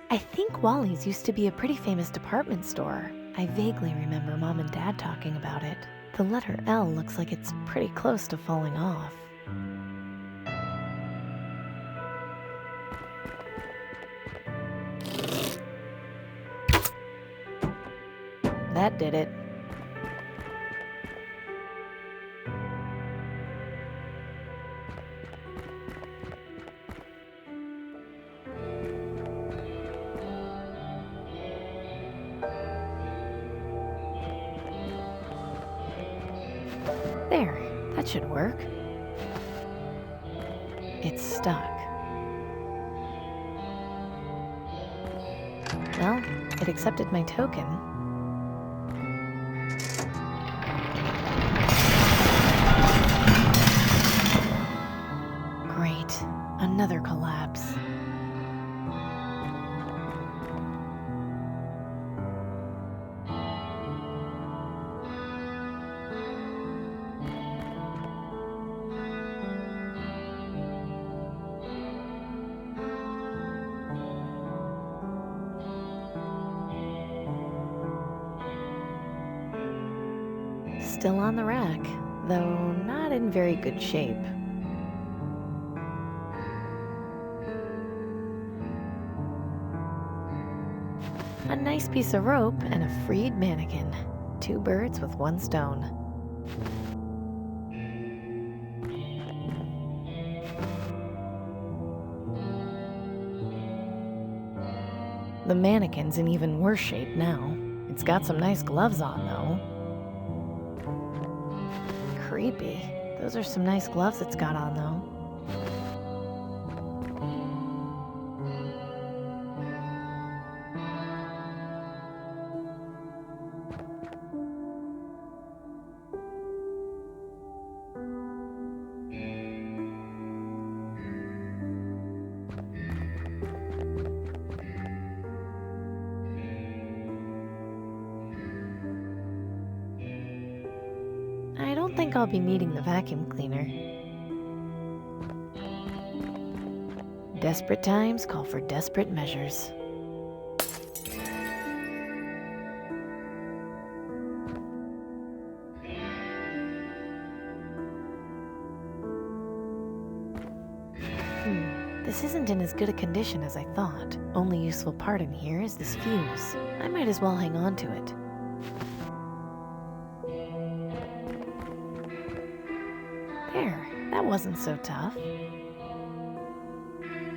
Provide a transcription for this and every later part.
I think Wally's used to be a pretty famous department store. I vaguely remember Mom and Dad talking about it. The letter L looks like it's pretty close to falling off. That did it. There, that should work. It's stuck. Well, it accepted my token. Great, another collapse. Still on the rack, though not in very good shape. A nice piece of rope and a freed mannequin. 2 birds with 1 stone. The mannequin's in even worse shape now. It's got some nice gloves on, though. Creepy. Those are some nice gloves it's got on, though. I don't think I'll be needing the vacuum cleaner. Desperate times call for desperate measures. This isn't in as good a condition as I thought. Only useful part in here is this fuse. I might as well hang on to it. There, that wasn't so tough.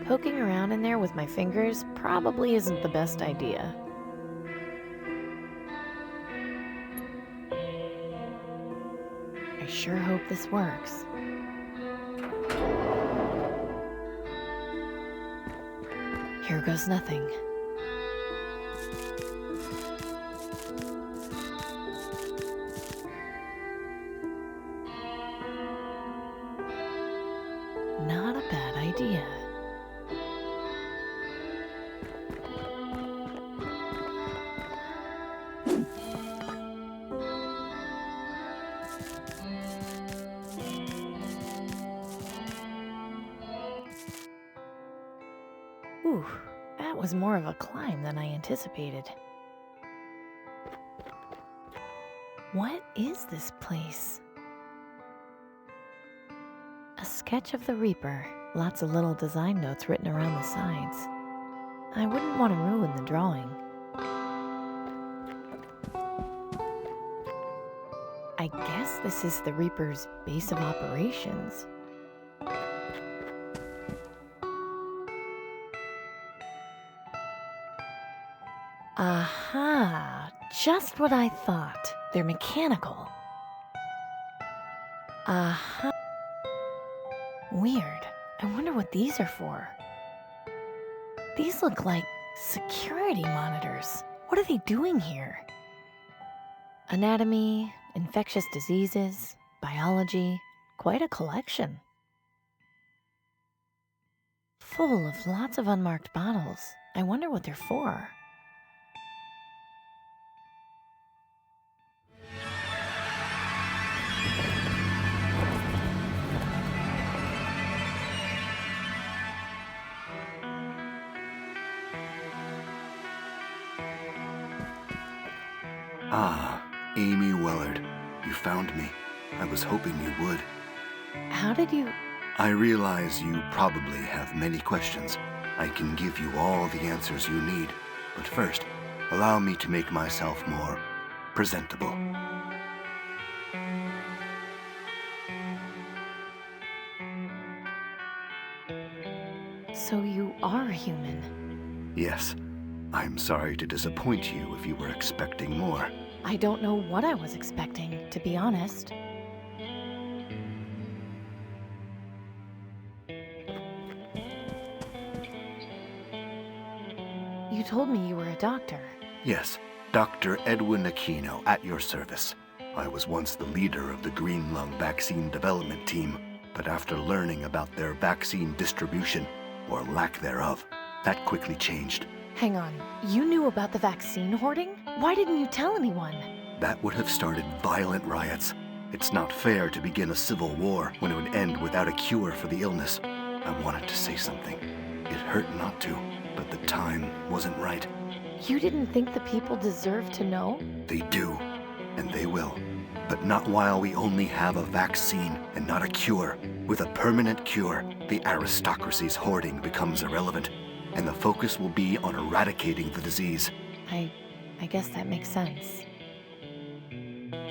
Poking around in there with my fingers probably isn't the best idea. I sure hope this works. Here goes nothing. Not a bad idea. Ooh, that was more of a climb than I anticipated. What is this place? A sketch of the Reaper. Lots of little design notes written around the sides. I wouldn't want to ruin the drawing. I guess this is the Reaper's base of operations. Aha! Just what I thought. They're mechanical. Aha! Weird. I wonder what these are for. These look like security monitors. What are they doing here? Anatomy, infectious diseases, biology, quite a collection. Full of lots of unmarked bottles. I wonder what they're for. Ah, Amy Wellard. You found me. I was hoping you would. How did you... I realize you probably have many questions. I can give you all the answers you need. But first, allow me to make myself more presentable. So you are human? Yes. I'm sorry to disappoint you if you were expecting more. I don't know what I was expecting, to be honest. You told me you were a doctor. Yes, Dr. Edwin Aquino, at your service. I was once the leader of the Green Lung vaccine development team, but after learning about their vaccine distribution, or lack thereof, that quickly changed. Hang on, you knew about the vaccine hoarding? Why didn't you tell anyone? That would have started violent riots. It's not fair to begin a civil war when it would end without a cure for the illness. I wanted to say something. It hurt not to, but the time wasn't right. You didn't think the people deserved to know? They do, and they will. But not while we only have a vaccine and not a cure. With a permanent cure, the aristocracy's hoarding becomes irrelevant, and the focus will be on eradicating the disease. I guess that makes sense.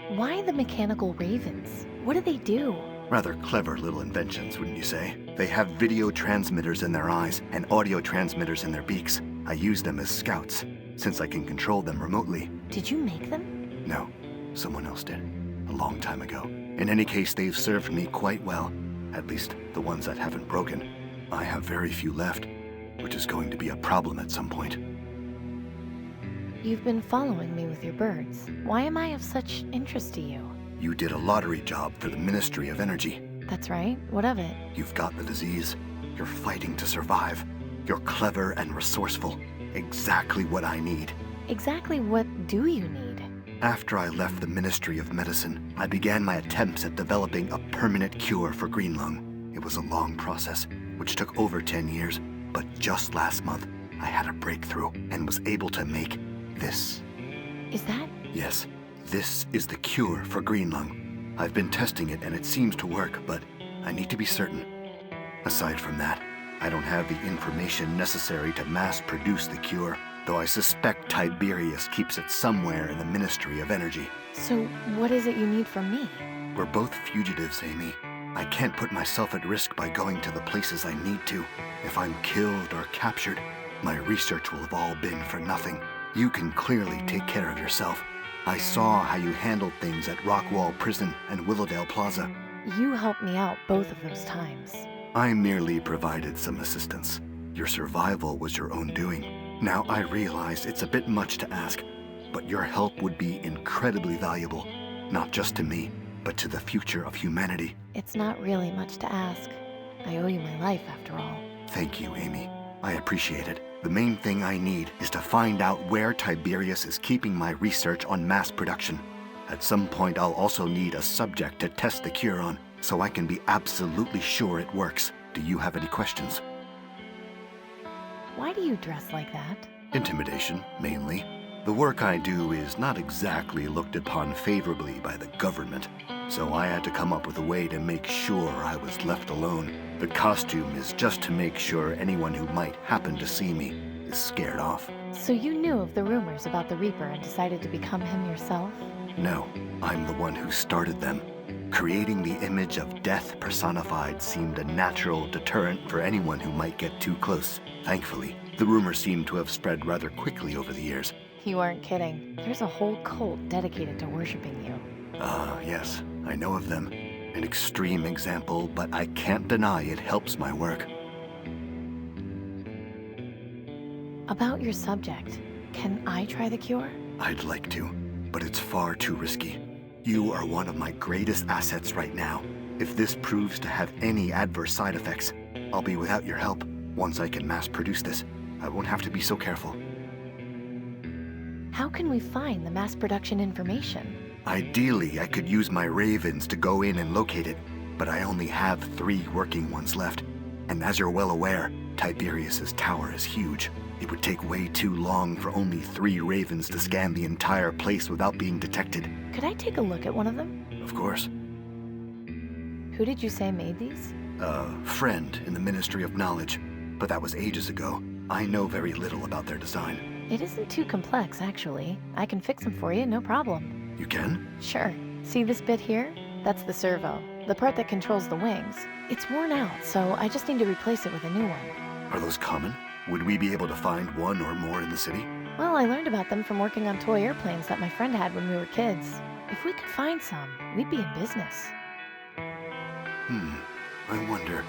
Why the mechanical ravens? What do they do? Rather clever little inventions, wouldn't you say? They have video transmitters in their eyes and audio transmitters in their beaks. I use them as scouts, since I can control them remotely. Did you make them? No, someone else did. A long time ago. In any case, they've served me quite well. At least, the ones that haven't broken. I have very few left, which is going to be a problem at some point. You've been following me with your birds. Why am I of such interest to you? You did a lottery job for the Ministry of Energy. That's right. What of it? You've got the disease. You're fighting to survive. You're clever and resourceful. Exactly what I need. Exactly what do you need? After I left the Ministry of Medicine, I began my attempts at developing a permanent cure for green lung. It was a long process, which took over 10 years, but just last month, I had a breakthrough and was able to make this. Is that? Yes, this is the cure for green lung. I've been testing it and it seems to work, but I need to be certain. Aside from that, I don't have the information necessary to mass produce the cure, though I suspect Tiberius keeps it somewhere in the Ministry of Energy. So what is it you need from me? We're both fugitives, Amy. I can't put myself at risk by going to the places I need to. If I'm killed or captured, my research will have all been for nothing. You can clearly take care of yourself. I saw how you handled things at Rockwall Prison and Willowdale Plaza. You helped me out both of those times. I merely provided some assistance. Your survival was your own doing. Now I realize it's a bit much to ask, but your help would be incredibly valuable, not just to me, but to the future of humanity. It's not really much to ask. I owe you my life, after all. Thank you, Amy. I appreciate it. The main thing I need is to find out where Tiberius is keeping my research on mass production. At some point, I'll also need a subject to test the cure on, so I can be absolutely sure it works. Do you have any questions? Why do you dress like that? Intimidation, mainly. The work I do is not exactly looked upon favorably by the government, so I had to come up with a way to make sure I was left alone. The costume is just to make sure anyone who might happen to see me is scared off. So you knew of the rumors about the Reaper and decided to become him yourself? No, I'm the one who started them. Creating the image of death personified seemed a natural deterrent for anyone who might get too close. Thankfully, the rumors seem to have spread rather quickly over the years. You aren't kidding. There's a whole cult dedicated to worshiping you. Yes, I know of them. An extreme example, but I can't deny it helps my work. About your subject, can I try the cure? I'd like to, but it's far too risky. You are one of my greatest assets right now. If this proves to have any adverse side effects, I'll be without your help. Once I can mass produce this, I won't have to be so careful. How can we find the mass production information? Ideally, I could use my ravens to go in and locate it, but I only have 3 working ones left. And as you're well aware, Tiberius's tower is huge. It would take way too long for only 3 ravens to scan the entire place without being detected. Could I take a look at one of them? Of course. Who did you say made these? A friend in the Ministry of Knowledge, but that was ages ago. I know very little about their design. It isn't too complex, actually. I can fix them for you, no problem. You can? Sure. See this bit here? That's the servo, the part that controls the wings. It's worn out, so I just need to replace it with a new one. Are those common? Would we be able to find one or more in the city? Well, I learned about them from working on toy airplanes that my friend had when we were kids. If we could find some, we'd be in business. I wonder.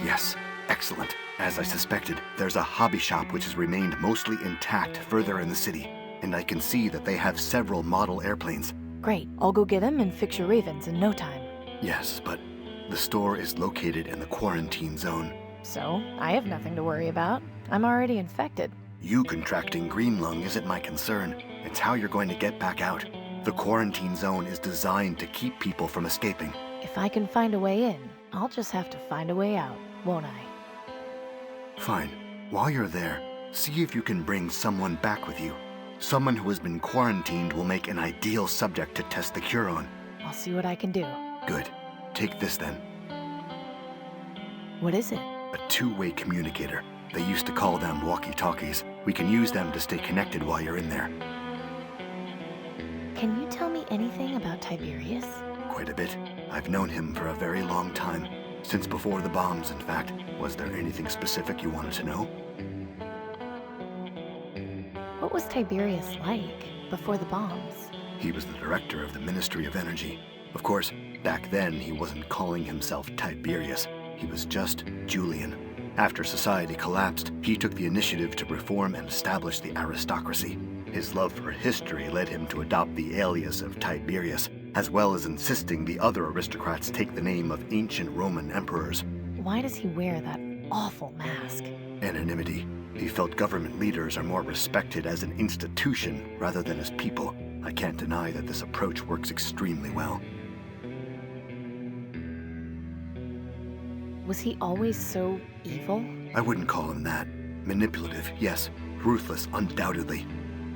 Yes, excellent. As I suspected, there's a hobby shop which has remained mostly intact further in the city, and I can see that they have several model airplanes. Great, I'll go get them and fix your ravens in no time. Yes, but the store is located in the quarantine zone. So, I have nothing to worry about. I'm already infected. You contracting green lung isn't my concern. It's how you're going to get back out. The quarantine zone is designed to keep people from escaping. If I can find a way in, I'll just have to find a way out, won't I? Fine. While you're there, see if you can bring someone back with you. Someone who has been quarantined will make an ideal subject to test the cure on. I'll see what I can do. Good. Take this then. What is it? A two-way communicator. They used to call them walkie-talkies. We can use them to stay connected while you're in there. Can you tell me anything about Tiberius? Quite a bit. I've known him for a very long time. Since before the bombs, in fact. Was there anything specific you wanted to know? What was Tiberius like before the bombs? He was the director of the Ministry of Energy. Of course, back then he wasn't calling himself Tiberius. He was just Julian. After society collapsed, he took the initiative to reform and establish the aristocracy. His love for history led him to adopt the alias of Tiberius, as well as insisting the other aristocrats take the name of ancient Roman emperors. Why does he wear that awful mask? Anonymity. He felt government leaders are more respected as an institution rather than as people. I can't deny that this approach works extremely well. Was he always so evil? I wouldn't call him that. Manipulative, yes. Ruthless, undoubtedly.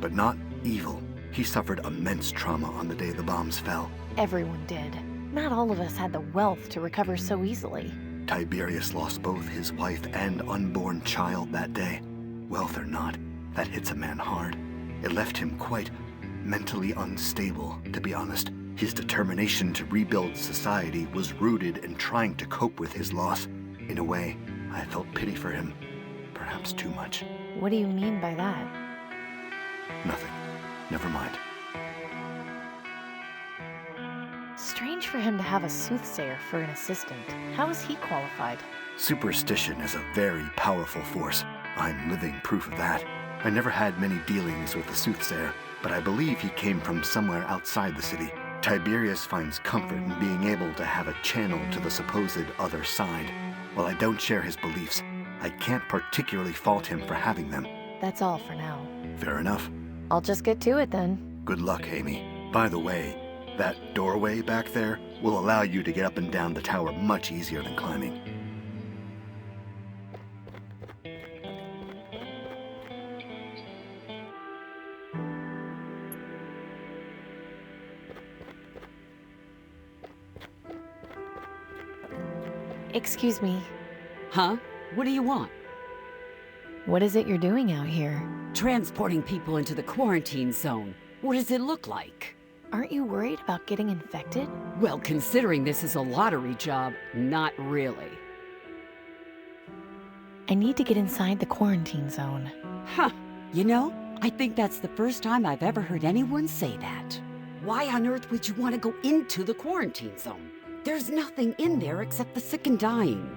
But not evil. He suffered immense trauma on the day the bombs fell. Everyone did. Not all of us had the wealth to recover so easily. Tiberius lost both his wife and unborn child that day. Wealth or not, that hits a man hard. It left him quite mentally unstable, to be honest. His determination to rebuild society was rooted in trying to cope with his loss. In a way, I felt pity for him. Perhaps too much. What do you mean by that? Nothing. Never mind. Strange for him to have a soothsayer for an assistant. How is he qualified? Superstition is a very powerful force. I'm living proof of that. I never had many dealings with the soothsayer, but I believe he came from somewhere outside the city. Tiberius finds comfort in being able to have a channel to the supposed other side. While I don't share his beliefs, I can't particularly fault him for having them. That's all for now. Fair enough. I'll just get to it then. Good luck, Amy. By the way, that doorway back there will allow you to get up and down the tower much easier than climbing. Excuse me. Huh? What do you want? What is it you're doing out here? Transporting people into the quarantine zone. What does it look like? Aren't you worried about getting infected? Well, considering this is a lottery job, not really. I need to get inside the quarantine zone. Huh. You know, I think that's the first time I've ever heard anyone say that. Why on earth would you want to go into the quarantine zone? There's nothing in there except the sick and dying.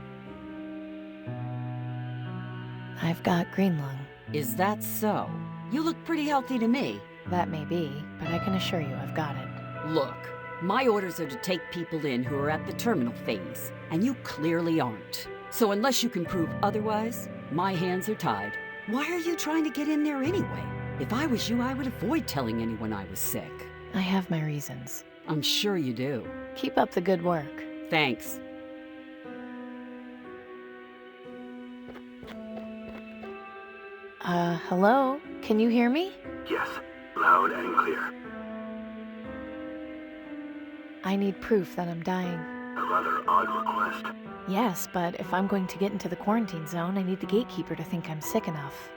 I've got green lung. Is that so? You look pretty healthy to me. That may be, but I can assure you I've got it. Look, my orders are to take people in who are at the terminal phase, and you clearly aren't. So unless you can prove otherwise, my hands are tied. Why are you trying to get in there anyway? If I was you, I would avoid telling anyone I was sick. I have my reasons. I'm sure you do. Keep up the good work. Thanks. Hello? Can you hear me? Yes, loud and clear. I need proof that I'm dying. A rather odd request. Yes, but if I'm going to get into the quarantine zone, I need the gatekeeper to think I'm sick enough.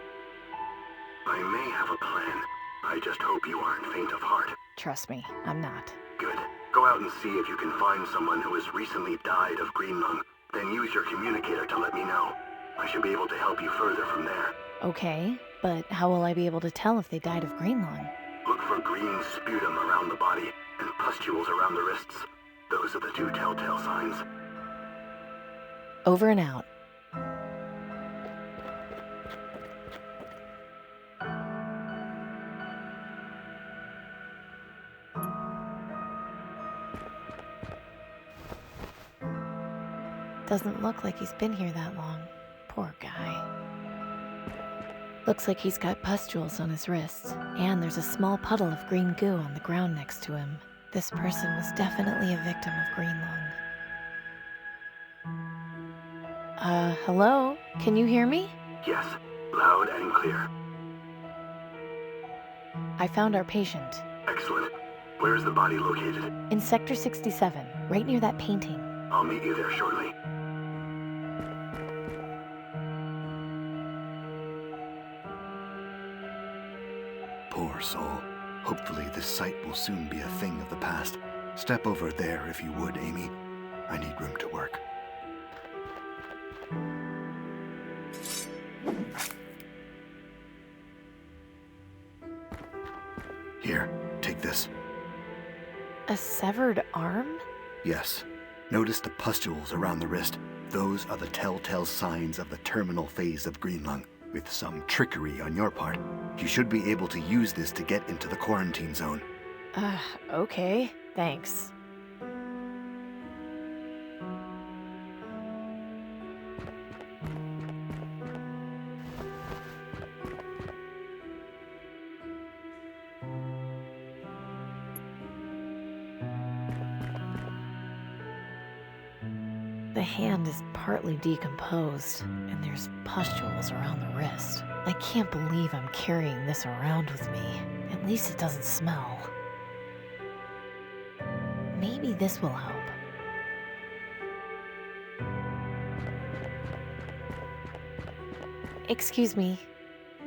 I may have a plan. I just hope you aren't faint of heart. Trust me, I'm not. Good. Go out and see if you can find someone who has recently died of green lung. Then use your communicator to let me know. I should be able to help you further from there. Okay, but how will I be able to tell if they died of green lung? Look for green sputum around the body and pustules around the wrists. Those are the two telltale signs. Over and out. Doesn't look like he's been here that long. Poor guy. Looks like he's got pustules on his wrists, and there's a small puddle of green goo on the ground next to him. This person was definitely a victim of green lung. Hello? Can you hear me? Yes, loud and clear. I found our patient. Excellent. Where is the body located? In Sector 67, right near that painting. I'll meet you there shortly. Poor soul. Hopefully this site will soon be a thing of the past. Step over there if you would, Amy. I need room to work. Here, take this. A severed arm? Yes. Notice the pustules around the wrist. Those are the telltale signs of the terminal phase of green lung. With some trickery on your part, you should be able to use this to get into the quarantine zone. Okay. Thanks. The hand is partly decomposed, and there's pustules around the wrist. I can't believe I'm carrying this around with me. At least it doesn't smell. Maybe this will help. Excuse me.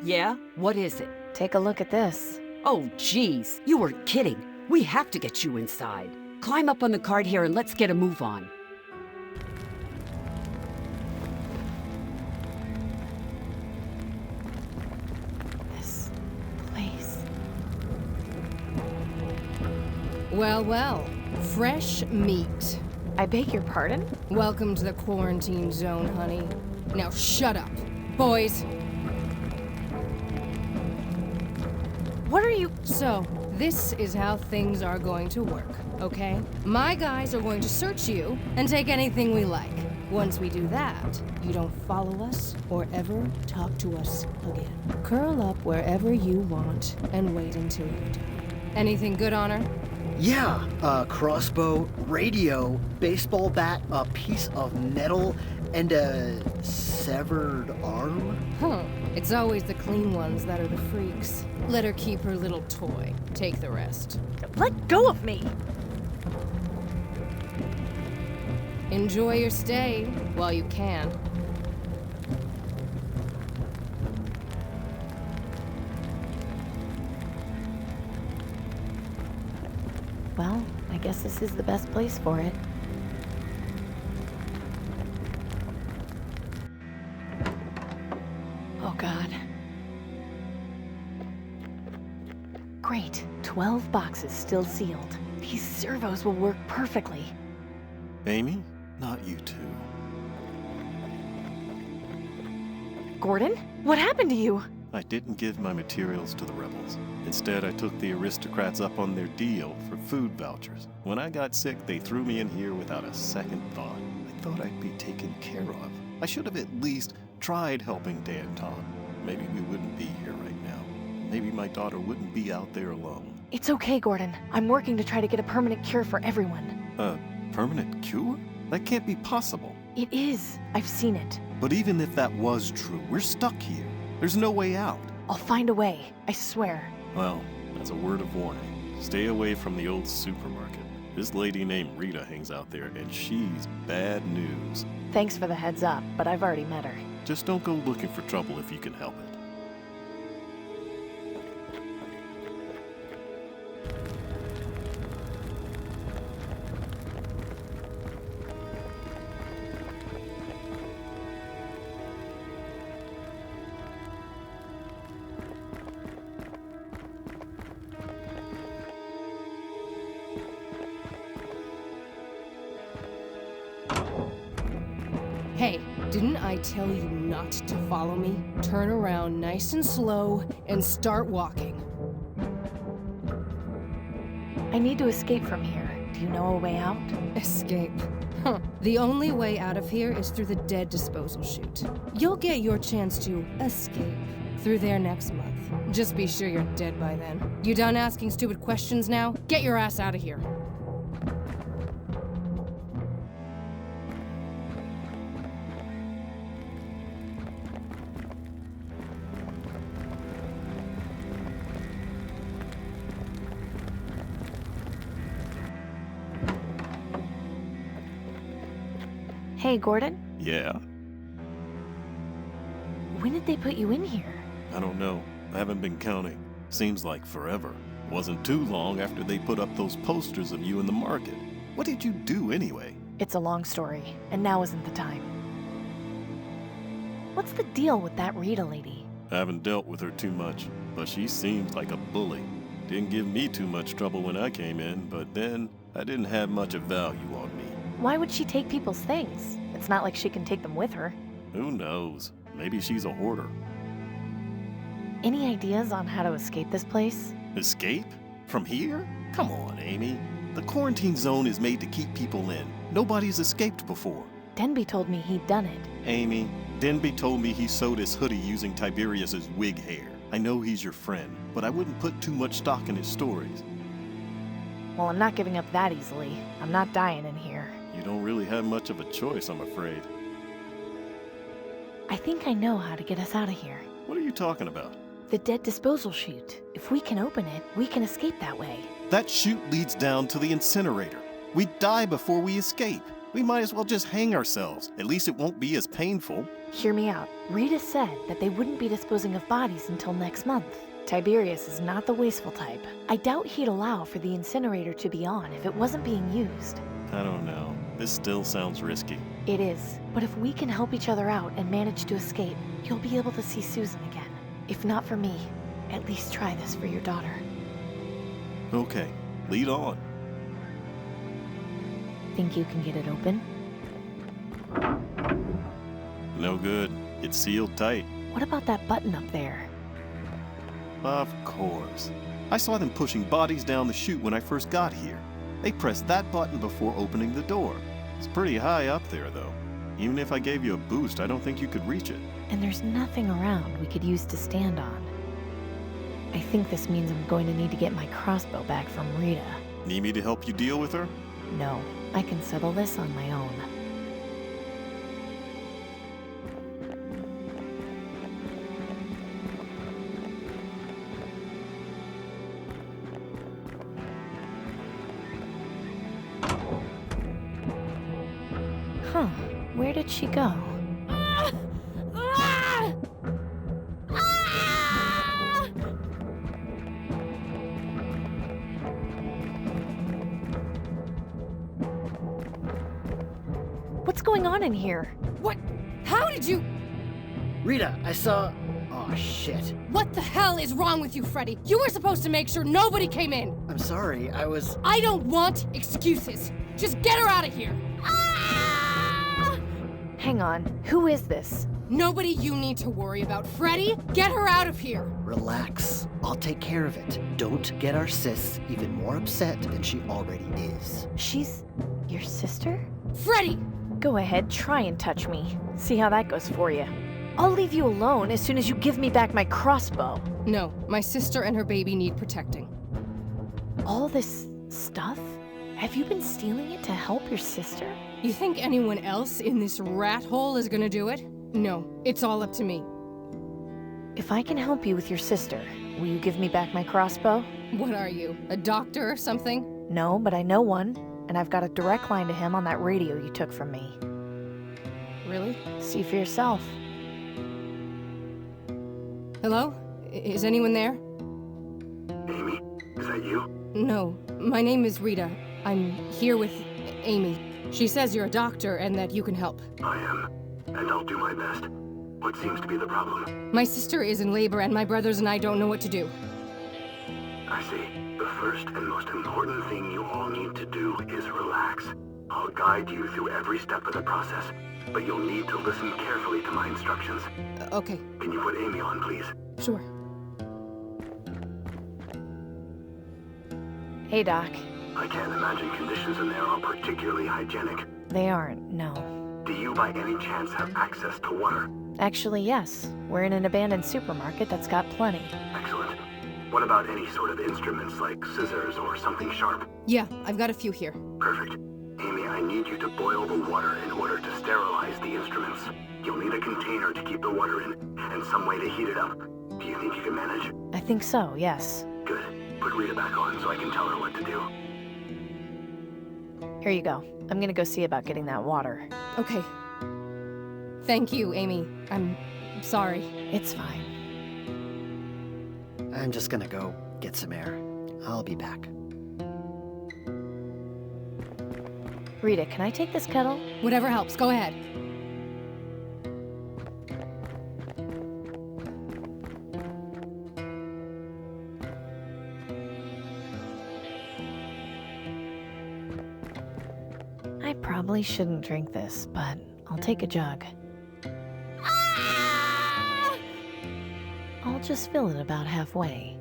Yeah? What is it? Take a look at this. Oh, geez. You weren't kidding. We have to get you inside. Climb up on the cart here and let's get a move on. This place. Well, well. Fresh meat. I beg your pardon? Welcome to the quarantine zone, honey. Now shut up. Boys. What are you... So, this is how things are going to work, okay? My guys are going to search you and take anything we like. Once we do that, you don't follow us or ever talk to us again. Curl up wherever you want and wait until you die. Anything good on her? Yeah, a crossbow, radio, baseball bat, a piece of metal, and a severed arm? Huh. It's always the clean ones that are the freaks. Let her keep her little toy. Take the rest. Let go of me! Enjoy your stay while you can. Well, I guess this is the best place for it. Oh, God. Great. 12 boxes still sealed. These servos will work perfectly. Amy? Not you two. Gordon? What happened to you? I didn't give my materials to the rebels. Instead, I took the Aristocrats up on their deal for food vouchers. When I got sick, they threw me in here without a second thought. I thought I'd be taken care of. I should have at least tried helping Dan Tom. Maybe we wouldn't be here right now. Maybe my daughter wouldn't be out there alone. It's okay, Gordon. I'm working to try to get a permanent cure for everyone. A permanent cure? That can't be possible. It is. I've seen it. But even if that was true, we're stuck here. There's no way out. I'll find a way. I swear. Well, that's a word of warning. Stay away from the old supermarket. This lady named Rita hangs out there, and she's bad news. Thanks for the heads up, but I've already met her. Just don't go looking for trouble if you can help it. Hey, didn't I tell you not to follow me? Turn around nice and slow and start walking. I need to escape from here. Do you know a way out? Escape. Huh. The only way out of here is through the dead disposal chute. You'll get your chance to escape through there next month. Just be sure you're dead by then. You done asking stupid questions now? Get your ass out of here. Hey, Gordon. Yeah? When did they put you in here? I don't know. I haven't been counting. Seems like forever. Wasn't too long after they put up those posters of you in the market. What did you do anyway? It's a long story, and now isn't the time. What's the deal with that Rita lady? I haven't dealt with her too much, but she seems like a bully. Didn't give me too much trouble when I came in, but then I didn't have much of value on me. Why would she take people's things? It's not like she can take them with her. Who knows? Maybe she's a hoarder. Any ideas on how to escape this place? Escape? From here? Come on, Amy. The quarantine zone is made to keep people in. Nobody's escaped before. Denby told me he'd done it. Amy, Denby told me he sewed his hoodie using Tiberius's wig hair. I know he's your friend, but I wouldn't put too much stock in his stories. Well, I'm not giving up that easily. I'm not dying in here. You don't really have much of a choice, I'm afraid. I think I know how to get us out of here. What are you talking about? The dead disposal chute. If we can open it, we can escape that way. That chute leads down to the incinerator. We'd die before we escape. We might as well just hang ourselves. At least it won't be as painful. Hear me out. Rita said that they wouldn't be disposing of bodies until next month. Tiberius is not the wasteful type. I doubt he'd allow for the incinerator to be on if it wasn't being used. I don't know. This still sounds risky. It is. But if we can help each other out and manage to escape, you'll be able to see Susan again. If not for me, at least try this for your daughter. Okay, lead on. Think you can get it open? No good. It's sealed tight. What about that button up there? Of course. I saw them pushing bodies down the chute when I first got here. They pressed that button before opening the door. It's pretty high up there, though. Even if I gave you a boost, I don't think you could reach it. And there's nothing around we could use to stand on. I think this means I'm going to need to get my crossbow back from Rita. Need me to help you deal with her? No, I can settle this on my own. Huh, where did she go? What's going on in here? What? How did you... Rita, I saw... Oh, shit. What the hell is wrong with you, Freddy? You were supposed to make sure nobody came in. I'm sorry, I was... I don't want excuses. Just get her out of here. Hang on, who is this? Nobody you need to worry about. Freddy, get her out of here. Relax. I'll take care of it. Don't get our sis even more upset than she already is. She's your sister? Freddy! Go ahead, try and touch me. See how that goes for you. I'll leave you alone as soon as you give me back my crossbow. No, my sister and her baby need protecting. All this stuff? Have you been stealing it to help your sister? You think anyone else in this rat hole is gonna do it? No, it's all up to me. If I can help you with your sister, will you give me back my crossbow? What are you, a doctor or something? No, but I know one, and I've got a direct line to him on that radio you took from me. Really? See for yourself. Hello? Is anyone there? Amy, is that you? No, my name is Rita. I'm here with Amy. She says you're a doctor and that you can help. I am, and I'll do my best. What seems to be the problem? My sister is in labor and my brothers and I don't know what to do. I see. The first and most important thing you all need to do is relax. I'll guide you through every step of the process, but you'll need to listen carefully to my instructions. Okay, Can you put Amy on, please? sure. Hey, Doc. I can't imagine conditions in there are particularly hygienic. They aren't, no. Do you by any chance have access to water? Actually, yes. We're in an abandoned supermarket that's got plenty. Excellent. What about any sort of instruments like scissors or something sharp? Yeah, I've got a few here. Perfect. Amy, I need you to boil the water in order to sterilize the instruments. You'll need a container to keep the water in, and some way to heat it up. Do you think you can manage? I think so, yes. Good. Put Rita back on so I can tell her what to do. Here you go. I'm gonna go see about getting that water. Okay. Thank you, Amy. I'm sorry. It's fine. I'm just gonna go get some air. I'll be back. Rita, can I take this kettle? Whatever helps, go ahead. I probably shouldn't drink this, but I'll take a jug. I'll just fill it about halfway.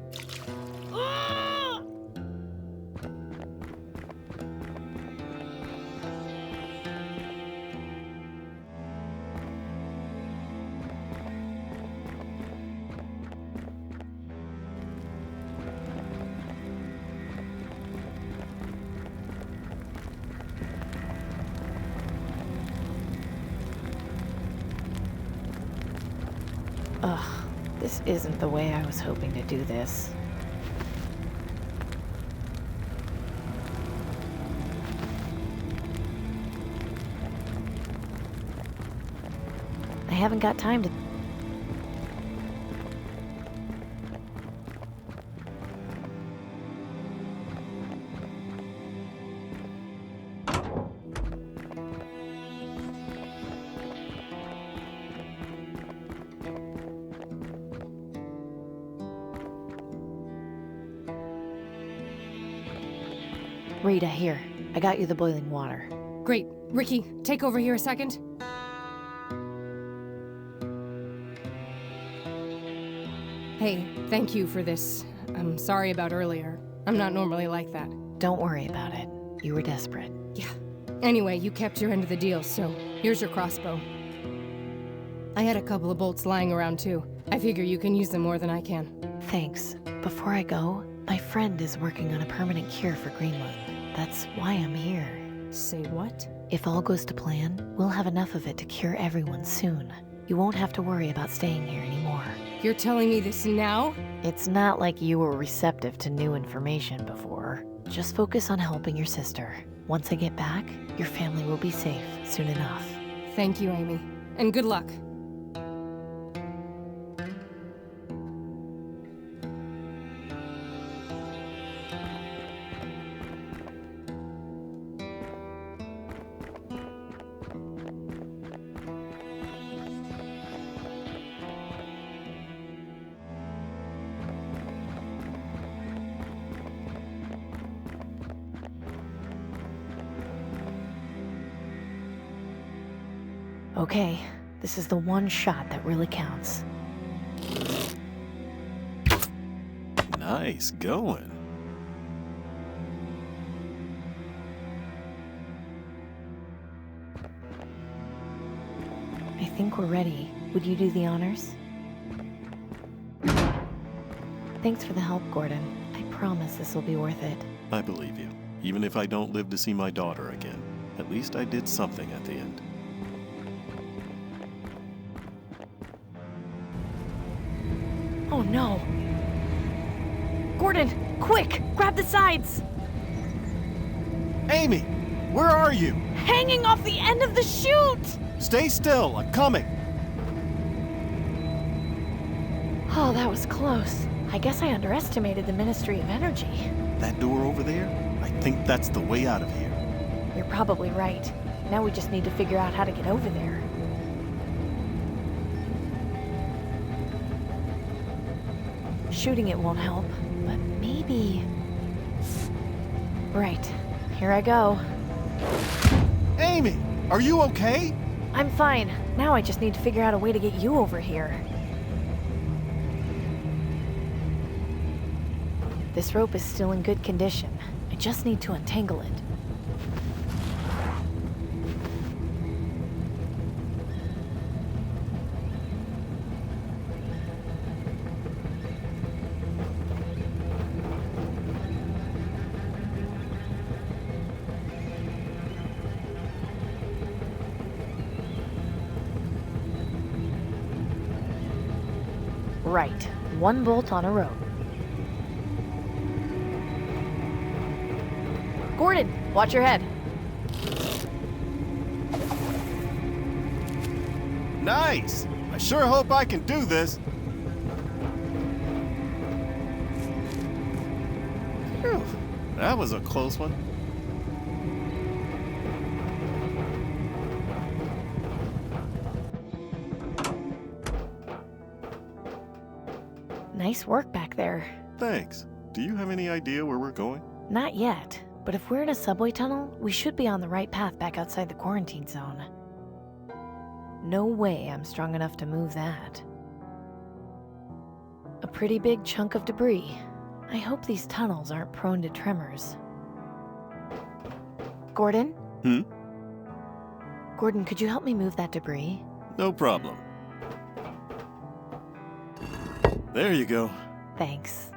Ugh, this isn't the way I was hoping to do this. I haven't got time to... Rita, here. I got you the boiling water. Great. Ricky, take over here a second. Hey, thank you for this. I'm sorry about earlier. I'm not normally like that. Don't worry about it. You were desperate. Yeah. Anyway, you kept your end of the deal, so here's your crossbow. I had a couple of bolts lying around too. I figure you can use them more than I can. Thanks. Before I go, my friend is working on a permanent cure for Greenland. That's why I'm here. Say what? If all goes to plan, we'll have enough of it to cure everyone soon. You won't have to worry about staying here anymore. You're telling me this now? It's not like you were receptive to new information before. Just focus on helping your sister. Once I get back, your family will be safe soon enough. Thank you, Amy. And good luck. Okay, this is the one shot that really counts. Nice going. I think we're ready. Would you do the honors? Thanks for the help, Gordon. I promise this will be worth it. I believe you. Even if I don't live to see my daughter again, at least I did something at the end. Oh no! Gordon, quick! Grab the sides! Amy! Where are you? Hanging off the end of the chute! Stay still, I'm coming! Oh, that was close. I guess I underestimated the Ministry of Energy. That door over there? I think that's the way out of here. You're probably right. Now we just need to figure out how to get over there. Shooting it won't help, but maybe... Right. Here I go. Amy! Are you okay? I'm fine. Now I just need to figure out a way to get you over here. This rope is still in good condition. I just need to untangle it. Right. One bolt on a rope. Gordon, watch your head. Nice! I sure hope I can do this. Phew, that was a close one. Nice work back there. Thanks. Do you have any idea where we're going? Not yet, but if we're in a subway tunnel, we should be on the right path back outside the quarantine zone. No way I'm strong enough to move that. A pretty big chunk of debris. I hope these tunnels aren't prone to tremors. Gordon? Gordon, could you help me move that debris? No problem. There you go. Thanks.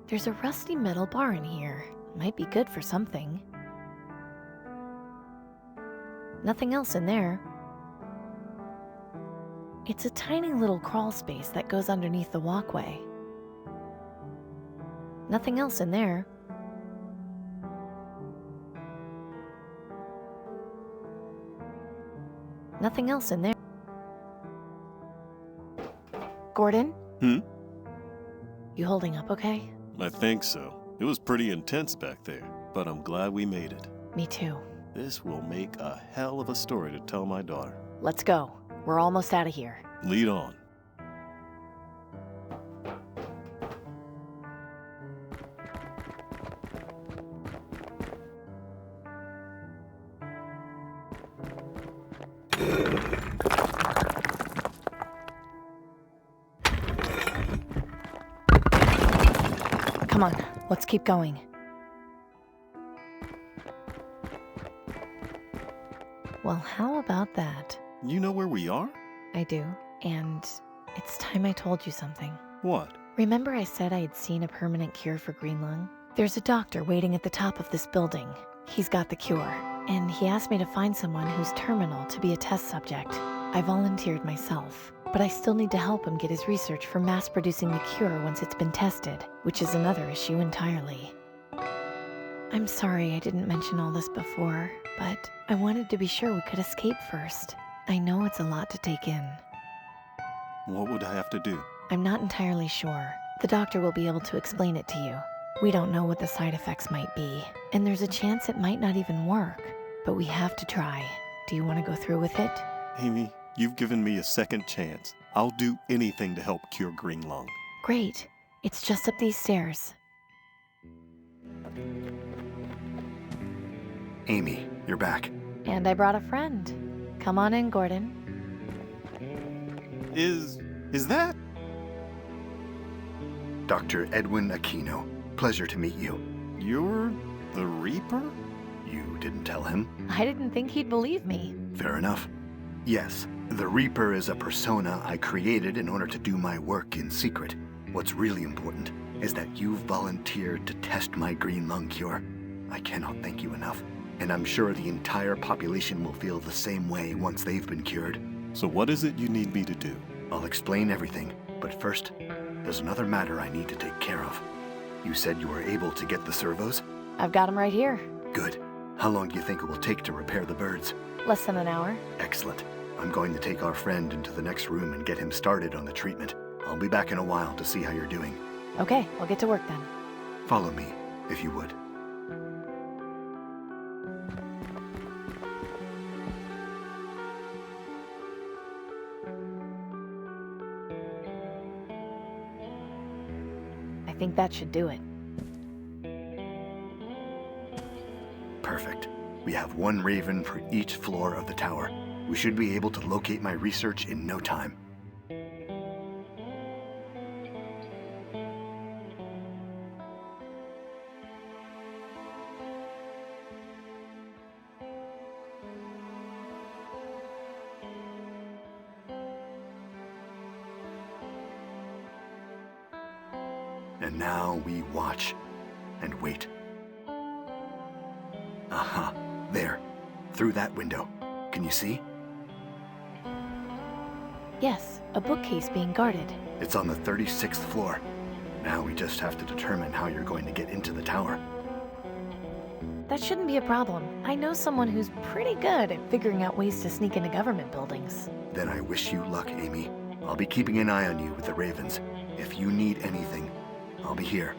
There's a rusty metal bar in here. Might be good for something. Nothing else in there. It's a tiny little crawl space that goes underneath the walkway. Nothing else in there. Nothing else in there. Gordon? You holding up okay? I think so. It was pretty intense back there, but I'm glad we made it. Me too. This will make a hell of a story to tell my daughter. Let's go. We're almost out of here. Lead on. Come on, let's keep going. Well, how about that? You know where we are? I do, and it's time I told you something. What? Remember I said I had seen a permanent cure for green lung? There's a doctor waiting at the top of this building. He's got the cure, and he asked me to find someone who's terminal to be a test subject. I volunteered myself, but I still need to help him get his research for mass-producing the cure once it's been tested, which is another issue entirely. I'm sorry I didn't mention all this before, but I wanted to be sure we could escape first. I know it's a lot to take in. What would I have to do? I'm not entirely sure. The doctor will be able to explain it to you. We don't know what the side effects might be, and there's a chance it might not even work, but we have to try. Do you want to go through with it? Amy, you've given me a second chance. I'll do anything to help cure green lung. Great. It's just up these stairs. Amy, you're back. And I brought a friend. Come on in, Gordon. Is that? Dr. Edwin Aquino. Pleasure to meet you. You're the Reaper? You didn't tell him? I didn't think he'd believe me. Fair enough. Yes, the Reaper is a persona I created in order to do my work in secret. What's really important is that you've volunteered to test my green lung cure. I cannot thank you enough, and I'm sure the entire population will feel the same way once they've been cured. So what is it you need me to do? I'll explain everything, but first, there's another matter I need to take care of. You said you were able to get the servos? I've got him right here. Good. How long do you think it will take to repair the birds? Less than an hour. Excellent. I'm going to take our friend into the next room and get him started on the treatment. I'll be back in a while to see how you're doing. Okay, I'll get to work then. Follow me, if you would. I think that should do it. Perfect. We have one raven for each floor of the tower. We should be able to locate my research in no time. And now we watch and wait. Aha, there, through that window. Can you see? Yes, a bookcase being guarded. It's on the 36th floor. Now we just have to determine how you're going to get into the tower. That shouldn't be a problem. I know someone who's pretty good at figuring out ways to sneak into government buildings. Then I wish you luck, Amy. I'll be keeping an eye on you with the ravens. If you need anything, I'll be here.